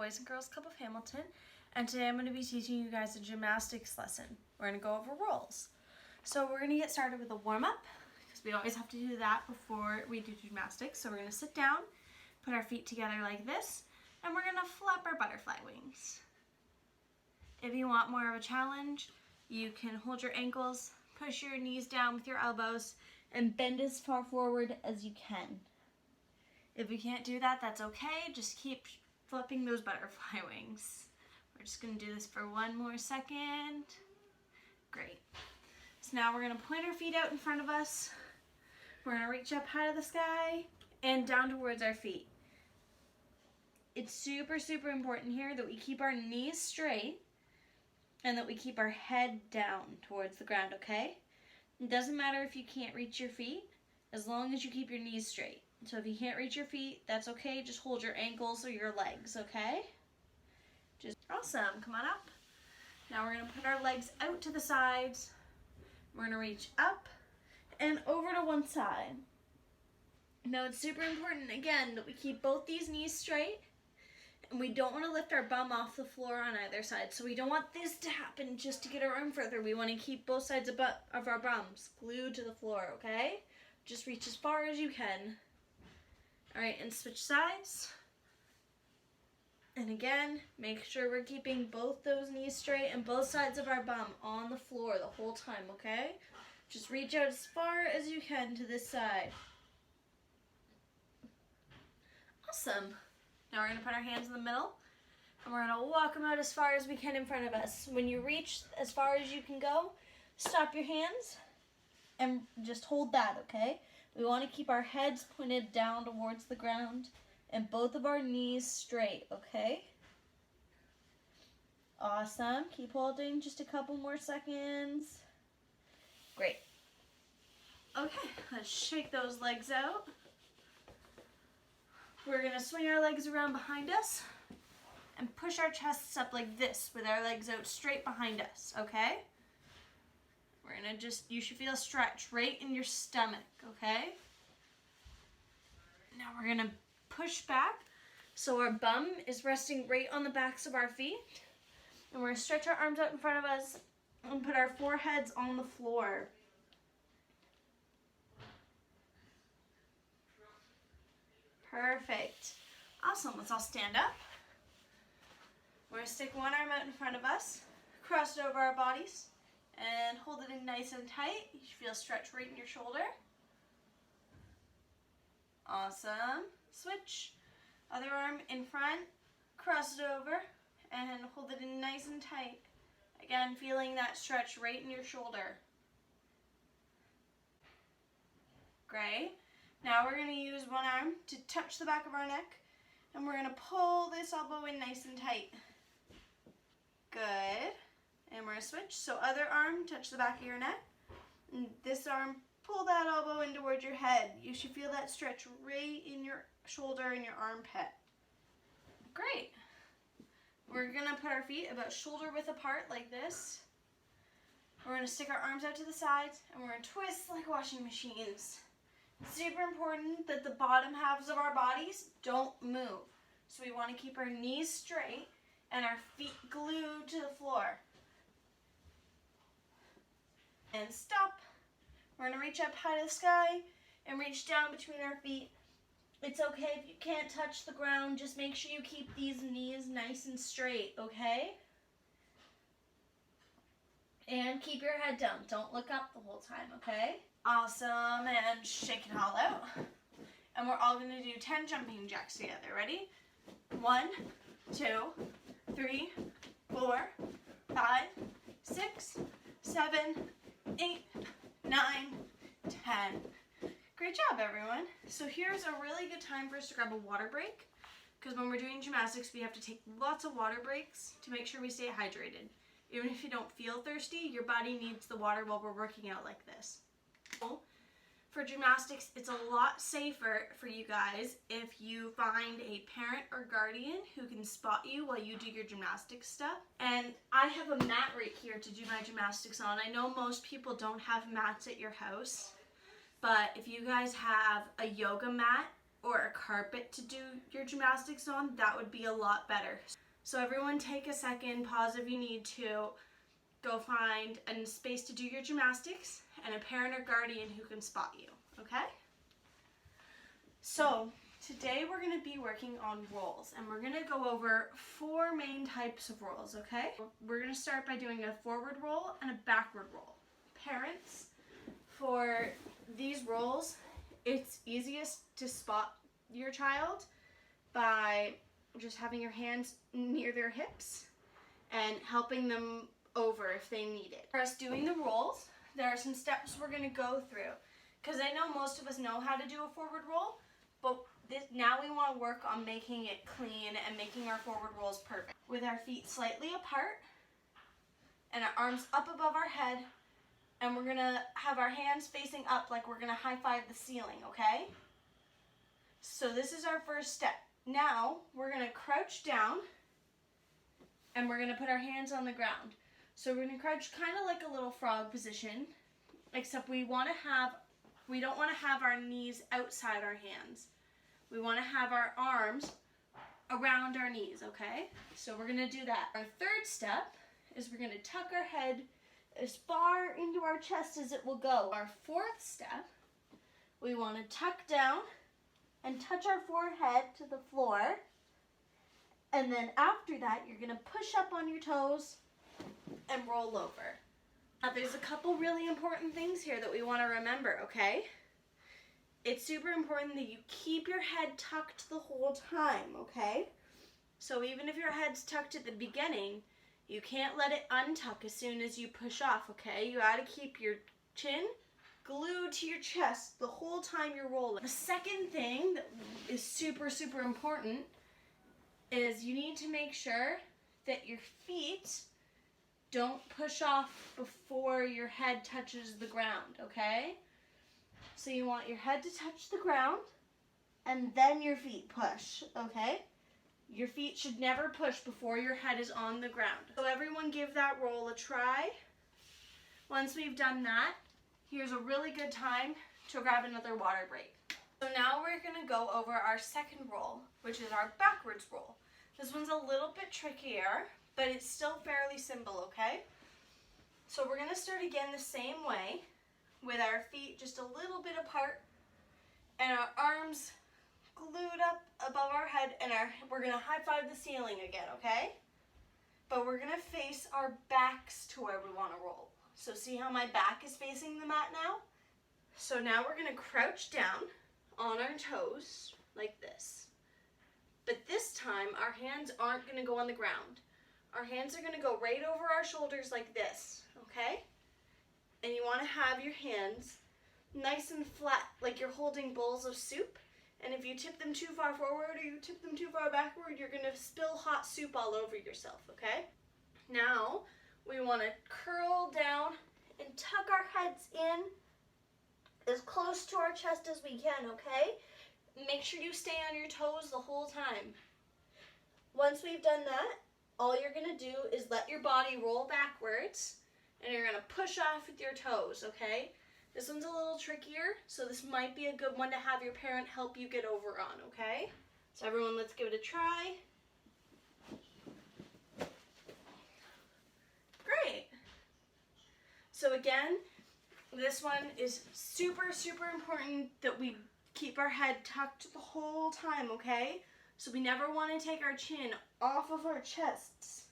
Boys and Girls Club of Hamilton, and today I'm going to be teaching you guys a gymnastics lesson. We're going to go over rolls. So we're going to get started with a warm-up, because we always have to do that before we do gymnastics. So we're going to sit down, put our feet together like this, and we're going to flap our butterfly wings. If you want more of a challenge, you can hold your ankles, push your knees down with your elbows, and bend as far forward as you can. If you can't do that, that's okay. Just keep flipping those butterfly wings. We're just going to do this for one more second. Great. So now we're going to point our feet out in front of us. We're going to reach up high to the sky and down towards our feet. It's super, super important here that we keep our knees straight and that we keep our head down towards the ground, okay? It doesn't matter if you can't reach your feet, as long as you keep your knees straight. So if you can't reach your feet, that's okay. Just hold your ankles or your legs, okay? Just awesome. Come on up. Now we're going to put our legs out to the sides. We're going to reach up and over to one side. Now it's super important, again, that we keep both these knees straight, and we don't want to lift our bum off the floor on either side. So we don't want this to happen just to get our arm further. We want to keep both sides of our bums glued to the floor, okay? Just reach as far as you can. All right, and switch sides. And again, make sure we're keeping both those knees straight and both sides of our bum on the floor the whole time, okay? Just reach out as far as you can to this side. Awesome. Now we're going to put our hands in the middle, and we're going to walk them out as far as we can in front of us. When you reach as far as you can go, stop your hands and just hold that, okay? We want to keep our heads pointed down towards the ground and both of our knees straight, okay? Awesome. Keep holding just a couple more seconds. Great. Okay, let's shake those legs out. We're going to swing our legs around behind us and push our chests up like this with our legs out straight behind us, okay? We're going to you should feel a stretch right in your stomach, okay? Now we're going to push back so our bum is resting right on the backs of our feet. And we're going to stretch our arms out in front of us and put our foreheads on the floor. Perfect. Awesome. Let's all stand up. We're going to stick one arm out in front of us, cross it over our bodies, and hold it in nice and tight. You should feel a stretch right in your shoulder. Awesome. Switch. Other arm in front, cross it over, and hold it in nice and tight. Again, feeling that stretch right in your shoulder. Great. Now we're going to use one arm to touch the back of our neck, and we're going to pull this elbow in nice and tight. Good. And we're going to switch. So other arm, touch the back of your neck. And this arm, pull that elbow in towards your head. You should feel that stretch right in your shoulder and your armpit. Great. We're going to put our feet about shoulder width apart like this. We're going to stick our arms out to the sides, and we're going to twist like washing machines. It's super important that the bottom halves of our bodies don't move. So we want to keep our knees straight and our feet glued to the floor. And stop. We're going to reach up high to the sky and reach down between our feet. It's okay if you can't touch the ground. Just make sure you keep these knees nice and straight, okay? And keep your head down. Don't look up the whole time, okay? Awesome. And shake it all out. And we're all going to do 10 jumping jacks together. Ready? 1, 2, 3, 4, 5, 6, 7, 8, 9, 10. Great job, everyone. So here's a really good time for us to grab a water break, because when we're doing gymnastics, we have to take lots of water breaks to make sure we stay hydrated. Even if you don't feel thirsty, your body needs the water while we're working out like this. For gymnastics, it's a lot safer for you guys if you find a parent or guardian who can spot you while you do your gymnastics stuff. And I have a mat right here to do my gymnastics on. I know most people don't have mats at your house, but if you guys have a yoga mat or a carpet to do your gymnastics on, that would be a lot better. So everyone take a second, pause if you need to, go find a space to do your gymnastics and a parent or guardian who can spot you, okay? So today we're going to be working on rolls, and we're going to go over 4 main types of rolls, okay? We're going to start by doing a forward roll and a backward roll. Parents, for these rolls, it's easiest to spot your child by just having your hands near their hips and helping them over if they need it. For us doing the rolls, there are some steps we're going to go through, because I know most of us know how to do a forward roll, but now we want to work on making it clean and making our forward rolls perfect. With our feet slightly apart and our arms up above our head, and we're going to have our hands facing up like we're going to high five the ceiling, okay? So this is our first step. Now we're going to crouch down and we're going to put our hands on the ground. So we're going to crouch kind of like a little frog position, except we don't want to have our knees outside our hands. We want to have our arms around our knees, okay? So we're going to do that. Our third step is we're going to tuck our head as far into our chest as it will go. Our fourth step, we want to tuck down and touch our forehead to the floor. And then after that, you're going to push up on your toes and roll over. Now there's a couple really important things here that we want to remember, okay? It's super important that you keep your head tucked the whole time, okay? So even if your head's tucked at the beginning, you can't let it untuck as soon as you push off, okay? You gotta keep your chin glued to your chest the whole time you're rolling. The second thing that is super, super important is you need to make sure that your feet don't push off before your head touches the ground, okay? So you want your head to touch the ground and then your feet push, okay? Your feet should never push before your head is on the ground. So everyone give that roll a try. Once we've done that, here's a really good time to grab another water break. So now we're gonna go over our second roll, which is our backwards roll. This one's a little bit trickier, but it's still fairly simple, okay? So we're gonna start again the same way, with our feet just a little bit apart and our arms glued up above our head, and we're gonna high five the ceiling again, okay? But we're gonna face our backs to where we wanna roll. So see how my back is facing the mat now? So now we're gonna crouch down on our toes like this. But this time our hands aren't gonna go on the ground. Our hands are gonna go right over our shoulders like this, okay? And you wanna have your hands nice and flat, like you're holding bowls of soup. And if you tip them too far forward or you tip them too far backward, you're gonna spill hot soup all over yourself, okay? Now, we wanna curl down and tuck our heads in as close to our chest as we can, okay? Make sure you stay on your toes the whole time. Once we've done that, all you're gonna do is let your body roll backwards, and you're gonna push off with your toes, okay? This one's a little trickier, so this might be a good one to have your parent help you get over on, okay? So everyone, let's give it a try. Great. So again, this one is super, super important that we keep our head tucked the whole time, okay? So we never want to take our chin off of our chests.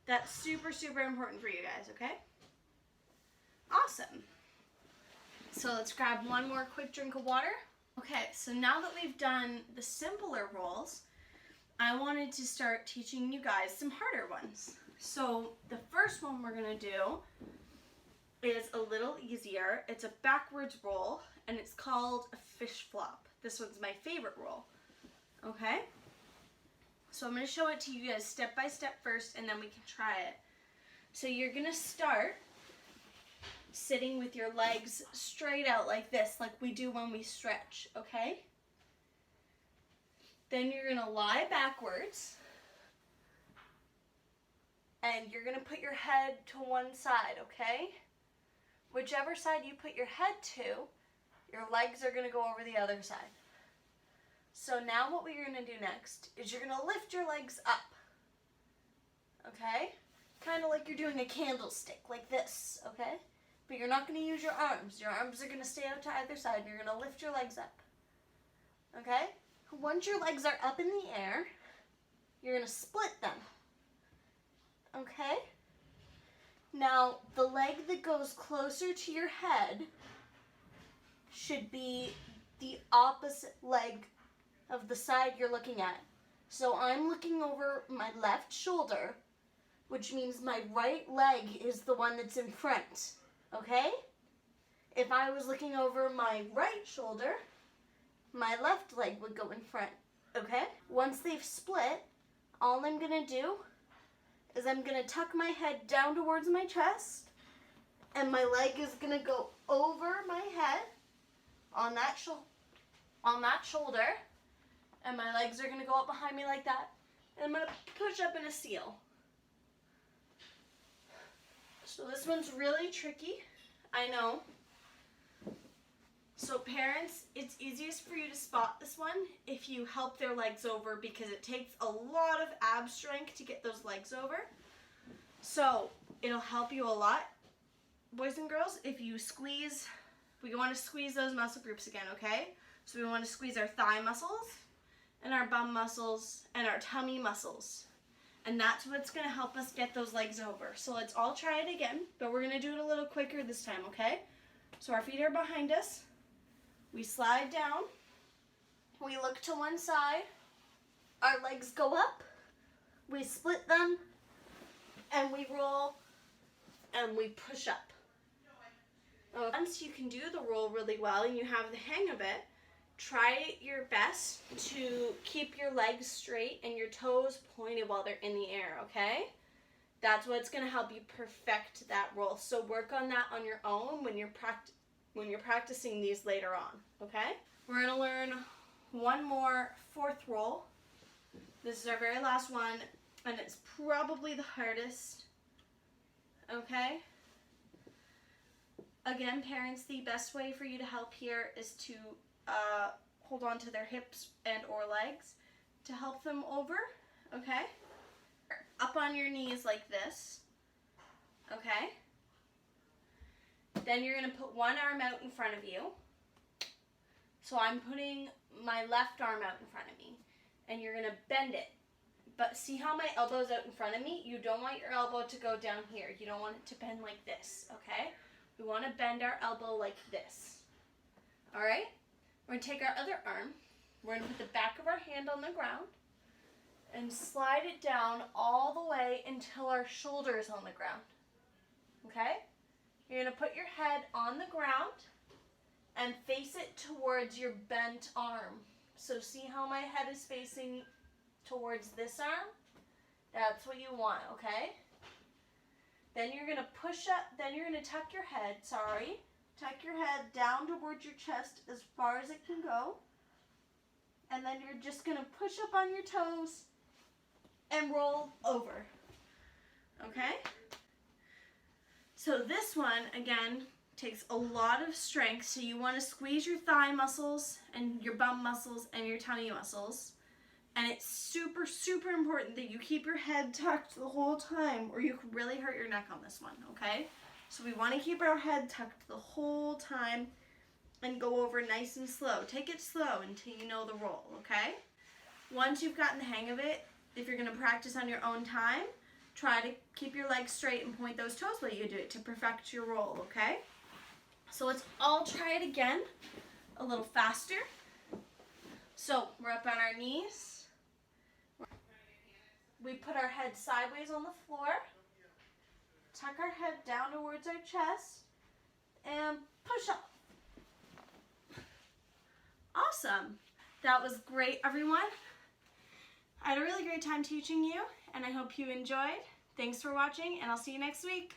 That's super, super important for you guys, okay? Awesome. So let's grab one more quick drink of water. Okay, so now that we've done the simpler rolls, I wanted to start teaching you guys some harder ones. So the first one we're gonna do is a little easier. It's a backwards roll, and it's called a fish flop. This one's my favorite roll, okay? So I'm gonna show it to you guys step by step first, and then we can try it. So you're gonna start sitting with your legs straight out like this, like we do when we stretch, okay? Then you're gonna lie backwards, and you're gonna put your head to one side, okay? Whichever side you put your head to, your legs are gonna go over the other side. So now what we're going to do next is you're going to lift your legs up. Okay? Kind of like you're doing a candlestick, like this, okay? But you're not going to use your arms. Your arms are going to stay out to either side. You're going to lift your legs up. Okay? Once your legs are up in the air, you're going to split them. Okay? Now, the leg that goes closer to your head should be the opposite leg of the side you're looking at. So I'm looking over my left shoulder, which means my right leg is the one that's in front. Okay? If I was looking over my right shoulder, my left leg would go in front. Okay? Once they've split, all I'm going to do is I'm going to tuck my head down towards my chest, and my leg is going to go over my head on that shoulder, and my legs are going to go up behind me like that, and I'm going to push up in a seal. So this one's really tricky, I know. So parents, it's easiest for you to spot this one if you help their legs over, because it takes a lot of ab strength to get those legs over. So it'll help you a lot, boys and girls, if you squeeze. We want to squeeze those muscle groups again, okay? So we want to squeeze our thigh muscles and our bum muscles and our tummy muscles. And that's what's going to help us get those legs over. So let's all try it again, but we're going to do it a little quicker this time, okay? So our feet are behind us. We slide down. We look to one side. Our legs go up. We split them. And we roll. And we push up. Once you can do the roll really well and you have the hang of it, try your best to keep your legs straight and your toes pointed while they're in the air, okay? That's what's going to help you perfect that roll. So work on that on your own when you're practicing these later on, okay? We're going to learn one more fourth roll. This is our very last one, and it's probably the hardest, okay? Again, parents, the best way for you to help here is to hold on to their hips and or legs to help them over, okay? Up on your knees like this, okay? Then you're going to put one arm out in front of you. So I'm putting my left arm out in front of me, and you're going to bend it. But see how my elbow's out in front of me? You don't want your elbow to go down here. You don't want it to bend like this, okay? We want to bend our elbow like this. All right? We're going to take our other arm. We're going to put the back of our hand on the ground and slide it down all the way until our shoulder is on the ground. Okay? You're going to put your head on the ground and face it towards your bent arm. So see how my head is facing towards this arm? That's what you want, okay? Then you're going to push up, then you're going to tuck your head, tuck your head down towards your chest as far as it can go. And then you're just going to push up on your toes and roll over, okay? So this one, again, takes a lot of strength. So you want to squeeze your thigh muscles and your bum muscles and your tummy muscles. And it's super, super important that you keep your head tucked the whole time, or you could really hurt your neck on this one, okay? So we want to keep our head tucked the whole time and go over nice and slow. Take it slow until you know the roll, okay? Once you've gotten the hang of it, if you're going to practice on your own time, try to keep your legs straight and point those toes while you do it to perfect your roll, okay? So let's all try it again, a little faster. So we're up on our knees. We put our head sideways on the floor, tuck our head down towards our chest, and push up. Awesome. That was great, everyone. I had a really great time teaching you, and I hope you enjoyed. Thanks for watching, and I'll see you next week.